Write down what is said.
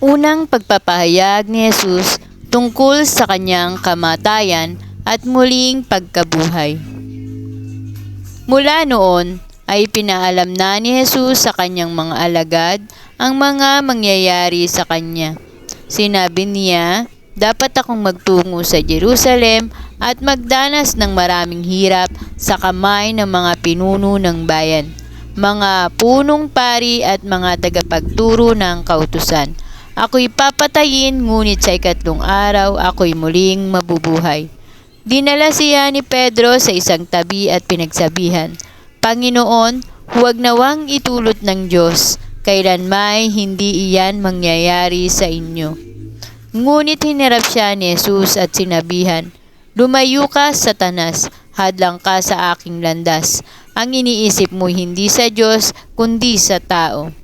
Unang pagpapahayag ni Jesus tungkol sa kanyang kamatayan at muling pagkabuhay. Mula noon ay pinaalam na ni Jesus sa kanyang mga alagad ang mga mangyayari sa kanya. Sinabi niya, dapat akong magtungo sa Jerusalem at magdanas ng maraming hirap sa kamay ng mga pinuno ng bayan, mga punong pari at mga tagapagturo ng kautusan. Ako'y papatayin, ngunit sa ikatlong araw ako'y muling mabubuhay. Dinala siya ni Pedro sa isang tabi at pinagsabihan, Panginoon, huwag nawang itulot ng Diyos, kailanmay hindi iyan mangyayari sa inyo. Ngunit hinirap siya ni Jesus at sinabihan, Lumayo ka, Satanas, hadlang ka sa aking landas. Ang iniisip mo hindi sa Diyos, kundi sa tao.